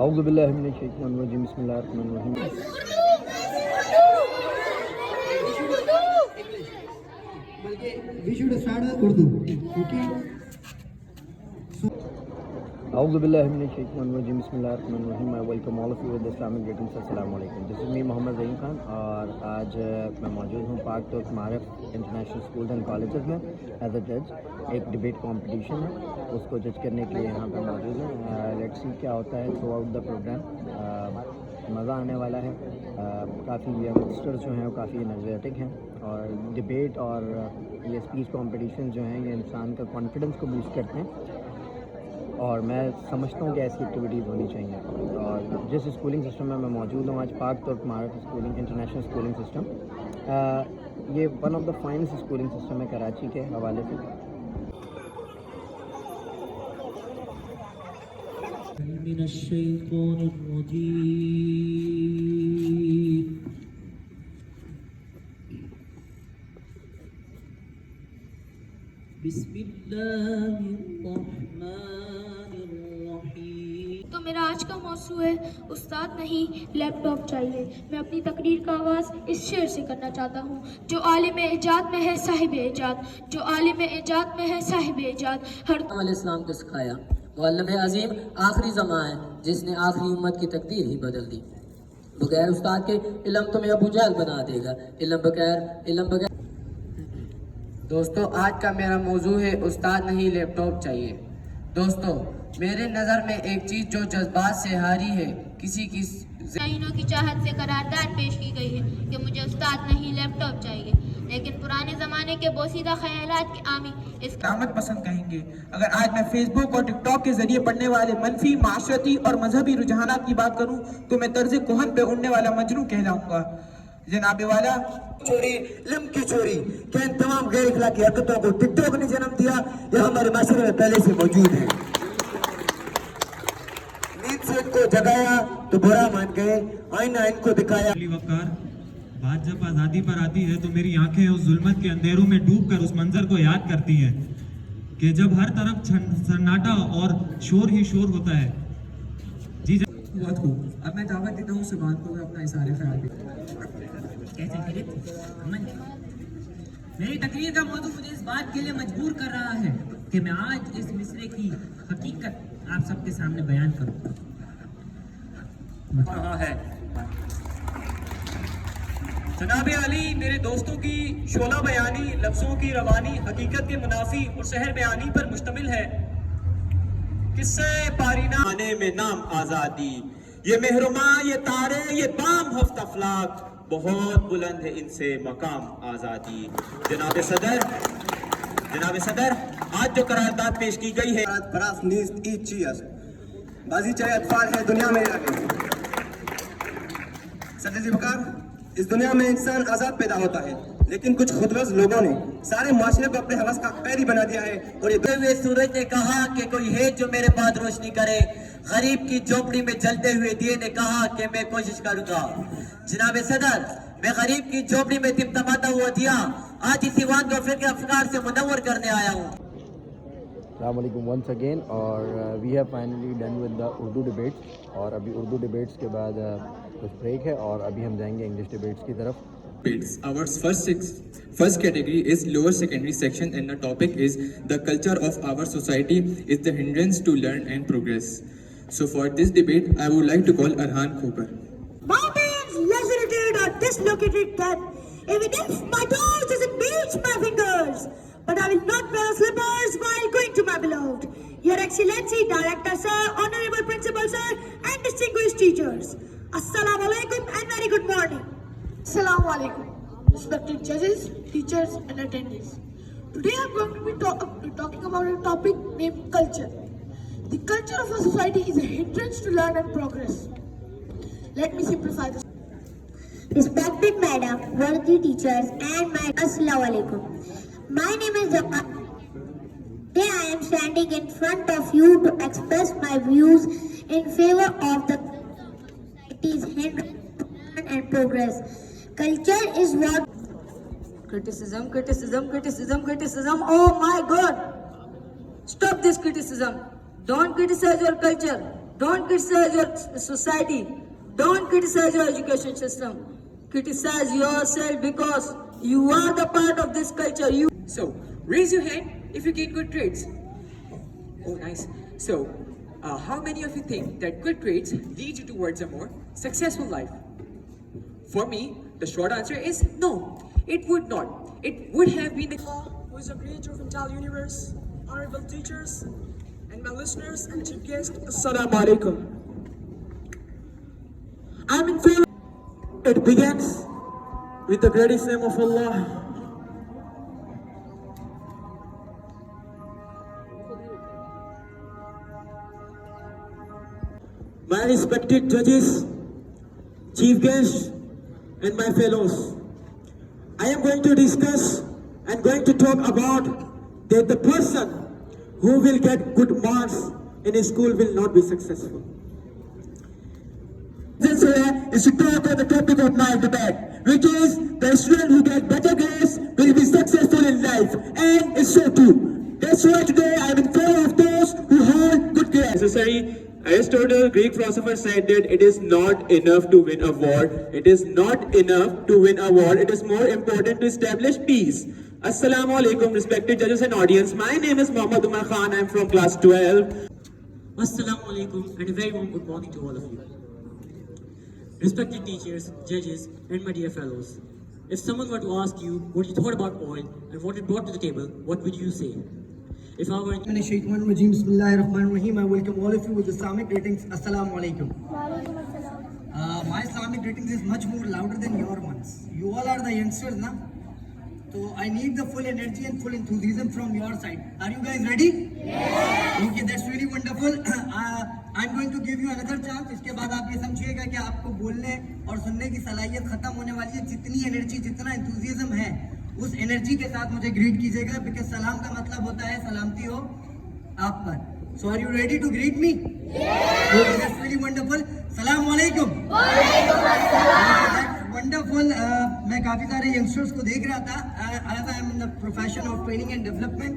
औज़ु बिल्लाहि मिनश शैतानिर रजीम बिस्मिल्लाहिर रहमानिर रहीम। We should start with Urdu. Okay. औज़ु बिल्लाहि मिनश शैतानिर रजीम बिस्मिल्लाहिर रहमानिर रहीम। I welcome all of you with Islamic greetings। अस्सलाम वालेकुम। This is me Mohammad ज़हीन Khan और आज मैं मौजूद हूँ पाक तुर्क मारिफ इंटरनेशनल स्कूल्स एंड कॉलेजेस में एज अ जज। एक डिबेट कंपटीशन है, उसको जज करने के लिए यहाँ पे मौजूद हैं। लेट्स सी क्या होता है थ्रू आउट द प्रोग्राम। मज़ा आने वाला है। काफ़ी यंगस्टर्स जो हैं वो काफ़ी एनर्जेटिक हैं और डिबेट और ये स्पीच कंपटीशन जो हैं ये इंसान का कॉन्फिडेंस को बूस्ट करते हैं और मैं समझता हूँ कि ऐसी एक्टिविटीज़ होनी चाहिए। और जिस स्कूलिंग सिस्टम में मैं मौजूद हूँ आज पाक तुर्क मारिफ स्कूलिंग इंटरनेशनल स्कूलिंग सिस्टम, ये one of the finest schooling system है कराची के हवाले से। तो मेरा आज का मौजू है उस्ताद नहीं लैपटॉप चाहिए। मैं अपनी तकरीर का आगाज़ इस शेर से करना चाहता हूँ। जो आलिम इजाद में है साहिब इजाद, जो आलिम इजाद में है साहिब इजाद। हर इस्लाम को सिखाया मुअल्लिम अजीम आखिरी ज़मां है जिसने आखिरी उम्मत की तकदीर ही बदल दी। बगैर उस्ताद के इल्म तुम्हें अबू जहल बना देगा। इल्म बगैर दोस्तों, आज का मेरा मौजू है उस्ताद नहीं लैपटॉप चाहिए। दोस्तों, मेरे नज़र में एक चीज़ जो जज्बात से हारी है, किसी की ज़ाहिनों की चाहत से करारदाद पेश की गई है कि मुझे उस्ताद नहीं लैपटॉप चाहिए, लेकिन पुराने ज़माने के बोसीदा ख्यालात की आमी इस आमद पसंद कहेंगे। अगर आज मैं फेसबुक और टिकटॉक के जरिए पढ़ने वाले मनफी माशरती और मजहबी रुझानात की बात करूं तो मैं तर्ज कोहन पे उड़ने वाला मजनू कहलाऊंगा। जनाबे वाला चोरी, लिम की चोरी, क्या इन तमाम गैर इखलाकी हरकतों को टिकटॉक ने जन्म दिया या हमारे माशरे में पहले से मौजूद है? नींद से इनको जगाया तो बुरा मान गए, आईना इनको दिखाया। बात जब आज़ादी पर आती है तो मेरी आंखें उस जुल्मत के अंधेरों में डूबकर उस मंजर को याद करती हैं कि जब हर तरफ सन्नाटा और शोर ही शोर होता है। जी बहुत खूब। अब मैं दावत देता हूँ सुभान को अपना इशारे ख्याल दे। मेरी तकरीर का मौजू मुझे इस बात के लिए मजबूर कर रहा है कि मैं आज इस मिसरे की हकीकत आप सबके सामने बयान करूं। रहा है जनाबे अली, मेरे दोस्तों की शोला बयानी, लफ्जों की रवानी हकीकत के मुनाफी और शहर बयानी पर मुश्तमिल है। किस्से पारीना आने में नाम आजादी, ये मेहरुमा, ये तारे, ये बाम हफ्त अफलाक, बहुत बुलंद है इनसे मकाम आजादी। जनाब सदर, आज जो करारदाद पेश की गई है बाजी चाहे अतफाल है दुनिया में आगे। सदर जी बकार, इस दुनिया में इंसान आजाद पैदा होता है, लेकिन कुछ खुदगर्ज लोगों ने सारे माशरे को अपने हवस का कैदी बना दिया है। और ये हुए सूरज ने कहा कि कोई है जो मेरे बाद रोशनी करे। गरीब की झोपड़ी में जलते हुए दिए ने कहा कि मैं कोशिश करूंगा। जनाब सदर, मैं गरीब की झोपड़ी में तिमतमाता हुआ दिया आज इसी वान को अफकार से मुनव्वर करने आया हूँ। अस्सलामुअलैकुम वंस अगेन। और we have finally done with the Urdu debates और अभी उर्दू डिबेट्स के बाद कुछ ब्रेक है और अभी हम जाएंगे इंग्लिश डिबेट्स की तरफ। Our first category is lower secondary section and the topic is the culture of our society is the hindrance to learn and progress. So for this debate, I would like to call Arhan Khokar. Mountains lacerated or dislocated that even if my toes doesn't reach my fingers, but I will not wear slippers while going to my beloved. Your Excellency, Director Sir, Honorable Principal Sir, and distinguished teachers. Assalamu alaikum and very good morning. Assalamu alaikum, respected judges, teachers and attendees. Today I'm going to be talking about a topic named culture. The culture of a society is a hindrance to learn and progress. Let me simplify this. Respected Madam, worthy teachers, and my Assalamu alaikum. My name is Zaka. Today I am standing in front of you to express my views in favor of the society's hindrance to learn and progress. Culture is what? Criticism. Oh my God! Stop this criticism. Don't criticize your culture. Don't criticize your society. Don't criticize your education system. Criticize yourself because you are the part of this culture. So, raise your hand if you get good grades. Oh, nice. So, how many of you think that good grades lead you towards a more successful life? For me, the short answer is no. It would not. It would have been the... Who is the creator of entire universe, honorable teachers, and my listeners and chief guests, Assalamu alaikum. I'm in favor. It begins with the greatest name of Allah. My respected judges, chief guests, and my fellows, I am going to discuss and going to talk about that the person who will get good marks in a school will not be successful. This here is to talk about the topic of my debate, which is the student who get better grades will be successful in life, and it's so too. That's why today I am in favor of those who hold good grades. Necessary. Aristotle, Greek philosopher, said that it is not enough to win a war. It is not enough to win a war. It is more important to establish peace. Assalamu alaikum, respected judges and audience. My name is Muhammad Umar Khan. I am from class 12. Assalamu alaikum and a very warm good morning to all of you. Respected teachers, judges, and my dear fellows. If someone were to ask you what you thought about oil and what it brought to the table, what would you say? If I were Bismillahirrahmanirrahim. I welcome all of you with Islamic greetings. Assalamu alaikum. My Islamic greetings is much more louder than your ones. You all are the youngsters, na? So I need the full energy and full enthusiasm from your side. Are you guys ready? Yes. Okay, that's really wonderful. I'm going to give you another chance. इसके बाद आप ये समझिएगा कि आपको बोलने और सुनने की सलाहियत खत्म होने वाली है. जितनी एनर्जी, जितना enthusiasm है, उस एनर्जी के साथ मुझे ग्रीट कीजिएगा, बिकॉज सलाम का मतलब होता है सलामती हो आप पर. So are you ready to greet me? Okay, that's really wonderful. सलाम वालेकुम. वंडरफुल. मैं काफ़ी सारे यंगस्टर्स को देख रहा था. I am in the profession of training and development.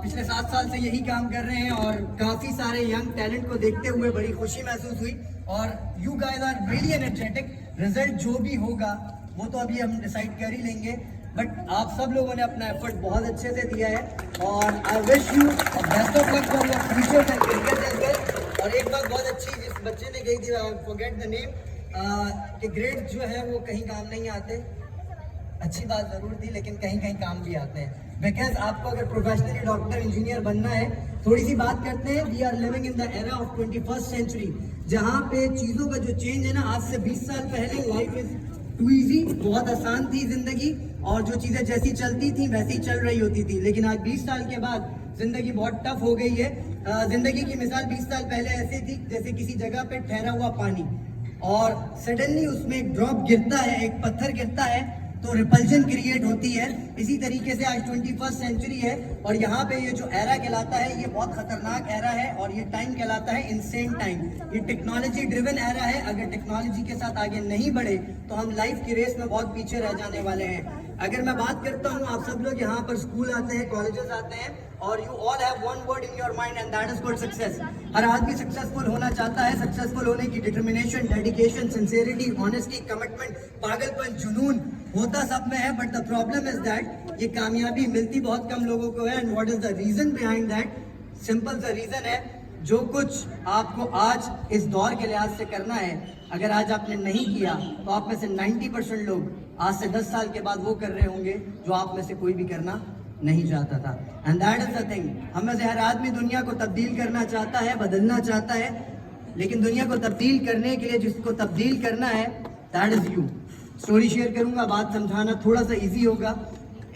पिछले 7 साल से यही काम कर रहे हैं और काफ़ी सारे यंग टैलेंट को देखते हुए बड़ी खुशी महसूस हुई. और you guys are really energetic. Result जो भी होगा वो तो अभी हम डिसाइड कर ही लेंगे, बट आप सब लोगों ने अपना एफर्ट बहुत अच्छे से दिया है और I wish you best of luck for your future and career as well. और एक बात बहुत अच्छी जिस बच्चे ने कही थी, आई फॉरगेट द नेम, कि ग्रेड जो है वो कहीं काम नहीं आते. अच्छी बात ज़रूर थी, लेकिन कहीं कहीं काम भी आते हैं. बिकॉज आपको अगर प्रोफेशनली डॉक्टर इंजीनियर बनना है, थोड़ी सी बात करते हैं. We are living in the era of 21st century, जहाँ पे चीज़ों का जो चेंज है ना, आज से 20 साल पहले लाइफ इज टू ईजी, बहुत आसान थी जिंदगी और जो चीज़ें जैसी चलती थी वैसी चल रही होती थी. लेकिन आज 20 साल के बाद जिंदगी बहुत टफ हो गई है. जिंदगी की मिसाल 20 साल पहले ऐसी थी जैसे किसी जगह पे ठहरा हुआ पानी और सडनली उसमें एक ड्रॉप गिरता है, एक पत्थर गिरता है तो रिपल्जन क्रिएट होती है. इसी तरीके से आज 21st सेंचुरी है और यहाँ पे ये जो एरा कहलाता है ये बहुत खतरनाक एरा है और ये टाइम कहलाता है इंसेन टाइम. ये टेक्नोलॉजी ड्रिवन एरा है. अगर टेक्नोलॉजी के साथ आगे नहीं बढ़े तो हम लाइफ की रेस में बहुत पीछे रह जाने वाले हैं. अगर मैं बात करता हूँ, आप सब लोग यहाँ पर स्कूल आते हैं, कॉलेजेस आते हैं और you all have one word in your mind and that is called success. हर आदमी सक्सेसफुल होना चाहता है. सक्सेसफुल होने की determination, dedication, sincerity, honesty, commitment, पागलपन, जुनून होता सब में है. But the problem is that ये कामयाबी मिलती बहुत कम लोगों को है. And what is the reason behind that? Simple सा रीजन है, जो कुछ आपको आज इस दौर के लिहाज से करना है, अगर आज आपने नहीं किया तो आप में से 90% लोग आज से 10 साल के बाद वो कर रहे होंगे जो आप में से कोई भी करना नहीं चाहता था. And that is the thing. हम में से हर आदमी दुनिया को तब्दील करना चाहता है, बदलना चाहता है, लेकिन दुनिया को तब्दील करने के लिए जिसको तब्दील करना है that is you. Story share करूंगा, बात समझाना थोड़ा सा इजी होगा.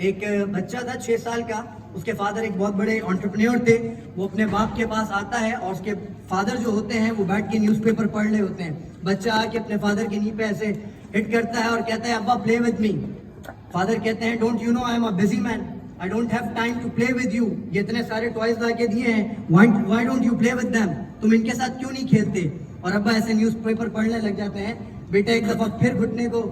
एक बच्चा था 6 साल का, उसके फादर एक बहुत बड़े एंटरप्रेन्योर थे. वो अपने बाप के पास आता है और उसके फादर जो होते हैं वो बैठ के न्यूज़पेपर पढ़ रहे होते हैं. बच्चा आके अपने फादर की नी पे ऐसे हिट करता है और कहता है, अब्बा प्ले विद मी. फादर कहते हैं, don't you know I am a busy man, I don't have time to play with you. ये इतने सारे टॉयज ला के दिए हैं, why don't you play with them? तुम इनके साथ क्यों नहीं खेलते? और अब्बा ऐसे न्यूज़पेपर पढ़ने लग जाते हैं. बेटा एक दफा फिर घुटने को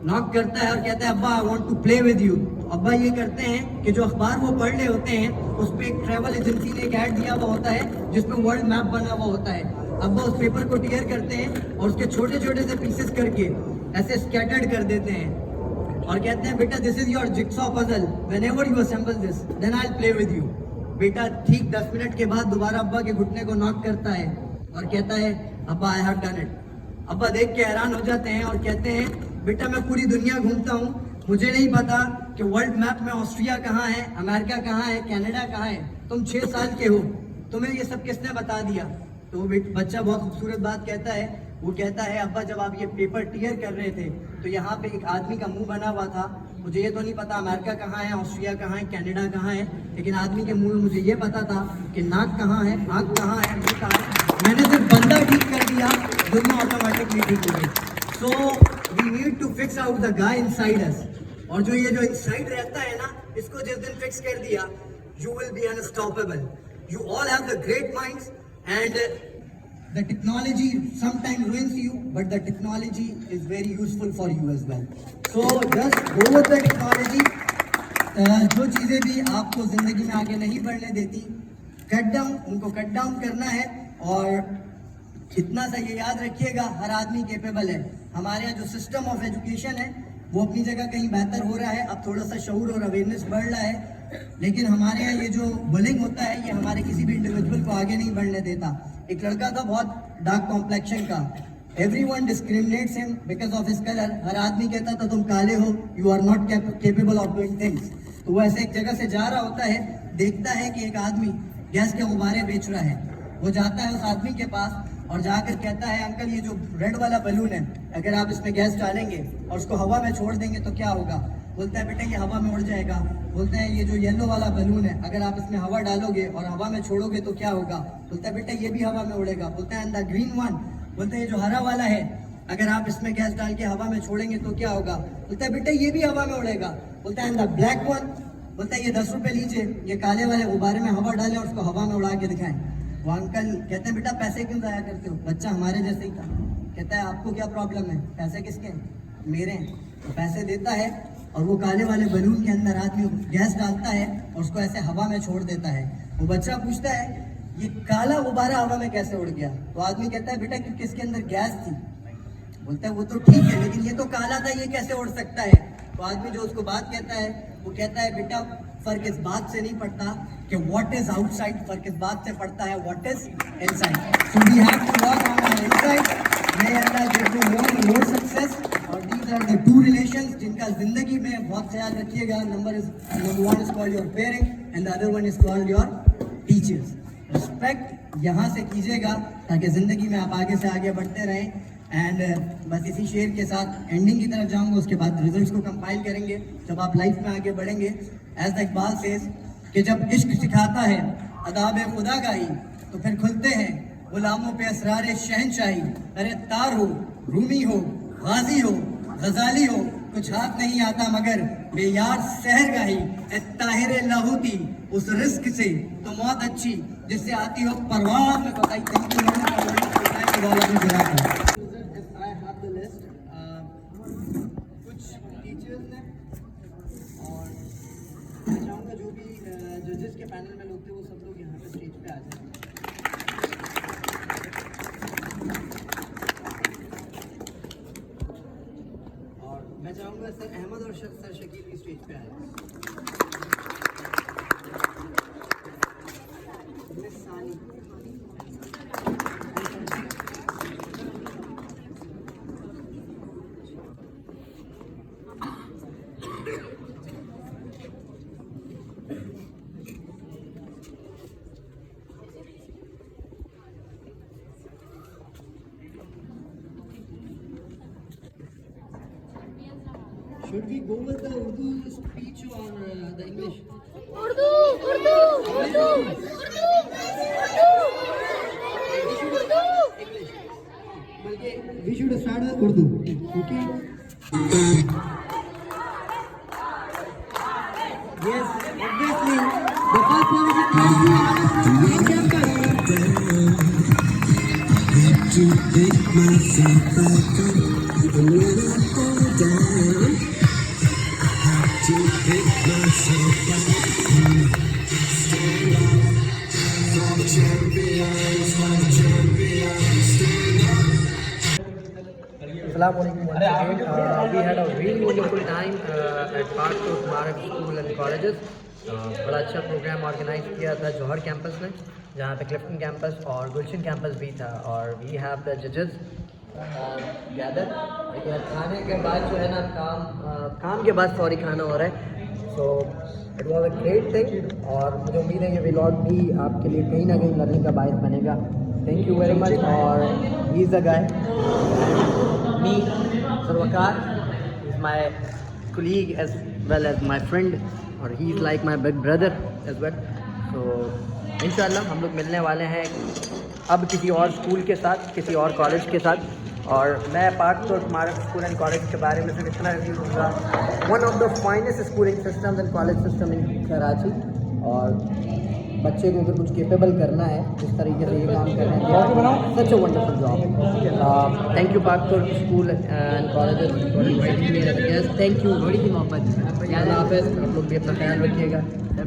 नॉक करता है और कहता है, अब्बा I want to play with you. अब्बा ये करते हैं कि जो अखबार वो पढ़ रहे होते हैं उस पर एक ट्रैवल एजेंसी ने एक ऐड दिया हुआ होता है जिसमें वर्ल्ड मैप बना हुआ होता है। अब्बा उस पेपर को टीयर करते हैं और उसके छोटे छोटे से पीसेस करके ऐसे स्कैटर्ड कर देते हैं और कहते हैं बेटा this is your jigsaw puzzle, whenever you assemble this then I will play with you. बेटा ठीक 10 मिनट के बाद दोबारा अब्बा के घुटने को नॉक करता है और कहता है अब्बा आई हैव डन इट। अब्बा देख के हैरान हो जाते हैं और कहते हैं बेटा मैं पूरी दुनिया घूमता हूँ, मुझे नहीं पता कि वर्ल्ड मैप में ऑस्ट्रिया कहाँ है, अमेरिका कहाँ है, कनाडा कहाँ है। तुम 6 साल के हो, तुम्हें ये सब किसने बता दिया? तो वो बच्चा बहुत खूबसूरत बात कहता है, वो कहता है अब्बा जब आप ये पेपर टीयर कर रहे थे तो यहाँ पे एक आदमी का मुंह बना हुआ था, मुझे ये तो नहीं पता अमेरिका कहाँ है, ऑस्ट्रिया कहाँ है, कनाडा कहाँ है, लेकिन आदमी के मुंह में मुझे ये पता था कि नाक कहाँ है, आँख कहाँ है, मुंह कहाँ है। मैंने सिर्फ बंदा ठीक कर दिया, दुनिया ऑटोमेटिकली ठीक हो गई। So we need to fix out the guy inside us. और जो ये जो इनसाइड रहता है ना, इसको जिस दिन फिक्स कर दिया, you will be unstoppable. You all have the great minds and the technology sometimes ruins you, but the technology is very useful for you as well. So just go with the technology. जो चीज़ें भी आपको ज़िंदगी में आगे नहीं बढ़ने देती, कट डाउन, उनको कट डाउन करना है। और इतना सा ये याद रखिएगा, हर आदमी कैपेबल है। हमारे यहाँ जो सिस्टम ऑफ एजुकेशन है वो अपनी जगह कहीं बेहतर हो रहा है, अब थोड़ा सा शऊर और अवेयरनेस बढ़ रहा है, लेकिन हमारे यहाँ ये जो बुलिंग होता है ये हमारे किसी भी इंडिविजुअल को आगे नहीं बढ़ने देता। एक लड़का था बहुत डार्क कॉम्प्लेक्शन का, everyone discriminates him because of his colour. हर आदमी कहता था तुम काले हो, you are not capable of doing things. तो वो ऐसे एक जगह से जा रहा होता है, देखता है कि एक आदमी गैस के गुब्बारे बेच रहा है। वो जाता है उस आदमी के पास और जाकर कहता है अंकल ये जो रेड वाला बलून है, अगर आप इसमें गैस डालेंगे और उसको हवा में छोड़ देंगे तो क्या होगा? बोलता है बेटा ये हवा में उड़ जाएगा। बोलता है ये जो येलो वाला बलून है, अगर आप इसमें हवा डालोगे और हवा में छोड़ोगे तो क्या होगा? बोलता है बेटा ये भी हवा में उड़ेगा। बोलता है एंड द ग्रीन वन, बोलता है ये जो हरा वाला है, अगर आप इसमें गैस डाल के हवा में छोड़ेंगे तो क्या होगा? बोलता है बेटा ये भी हवा में उड़ेगा। बोलता है एंड द ब्लैक वन, बोलता है ये 10 रुपए लीजिए, ये काले वाले गुब्बारे में हवा डालें और उसको हवा में उड़ा के दिखाएं। वो अंकल कहते हैं बेटा पैसे क्यों जाया करते हो? बच्चा हमारे जैसे ही था, कहता है आपको क्या प्रॉब्लम है, पैसे किसके हैं? मेरे हैं। तो पैसे देता है और वो काले वाले बलून के अंदर आदमी गैस डालता है और उसको ऐसे हवा में छोड़ देता है। वो बच्चा पूछता है ये काला गुब्बारा हवा में कैसे उड़ गया? तो आदमी कहता है बेटा क्योंकि इसके अंदर गैस थी। बोलता है वो तो ठीक है, लेकिन ये तो काला था, ये कैसे उड़ सकता है? तो आदमी जो उसको बात कहता है वो कहता है बेटा फर्क इस बात से नहीं पड़ता कि व्हाट इज आउटसाइड, फर्क इस बात से पड़ता है what is inside. So we have to work on our inside. May Allah give you more and more success. और दीज आर द 2 रिलेशंस जिनका जिंदगी में बहुत ख्याल रखिएगा। Number 1 is called your parent and the other one is called your teachers. Respect यहाँ से कीजिएगा ताकि जिंदगी में आप आगे से आगे बढ़ते रहें। एंड बस इसी शेर के साथ एंडिंग की तरफ जाऊंगा, उसके बाद रिजल्ट्स को कंपाइल करेंगे जब आप लाइफ में आगे बढ़ेंगे। एज द इकबाल सेज कि जब इश्क सिखाता है अदाब खुदा गाही तो फिर खुलते हैं गुलामों पे असरार शहनशाही। अरे तार हो, रूमी हो, गाजी हो, गजाली हो, कुछ हाथ नहीं आता मगर बेयार सहर गाही। ताहिर लाहूती उस रिस्क से तो मौत अच्छी जिससे आती हो परवाह में बताई। कुछ टीचर्स ने और मैं चाहूँगा जो भी जजेस के पैनल में लोग थे वो सब लोग यहाँ पे स्टेज पे आ जाए। और मैं चाहूँगा सर अहमद और सर शकील भी स्टेज पे आ जाए। Should we go with the Urdu speech or the English? Urdu, Urdu, Urdu, Urdu, Urdu. English. बल्कि we should start with Urdu. Okay. Yes, obviously. The first one is to pick myself back up, even when I fall down. To pick Assalamualaikum once again. We had a really wonderful time at Park Coast Marak School and Colleges. बड़ा अच्छा programme organise किया था जौहर campus ने, जहाँ पे Clifton campus और गुलशन campus भी था. और वी हैव द जजेस गैदर. खाने के बाद जो है ना काम के बाद खाना हो रहा है. So it was a great thing और मुझे उम्मीद है कि व्लॉग भी आपके लिए कहीं ना कहीं लर्निंग का बायस बनेगा. Thank you very much. और ही इज़ द गाय मी सरवकार is my colleague as well as my friend और he is like my big brother as well. So इंशाल्लाह हम लोग मिलने वाले हैं अब किसी और स्कूल के साथ, किसी और कॉलेज के साथ. और मैं पार्क कोस्ट मारक स्कूल एंड कॉलेज के बारे में सिर्फ इतना रिव्यू दूँगा. One of the finest schooling systems and college system in Karachi. और बच्चे को अगर कुछ केपेबल करना है जिस तरीके से ये काम कर रहे हैं, such a wonderful job. Thank you park coast school and college. Thank you. बड़ी ही मोहब्बत. अल्लाह हाफ़िज़. आप लोग भी अपना ख्याल रखिएगा.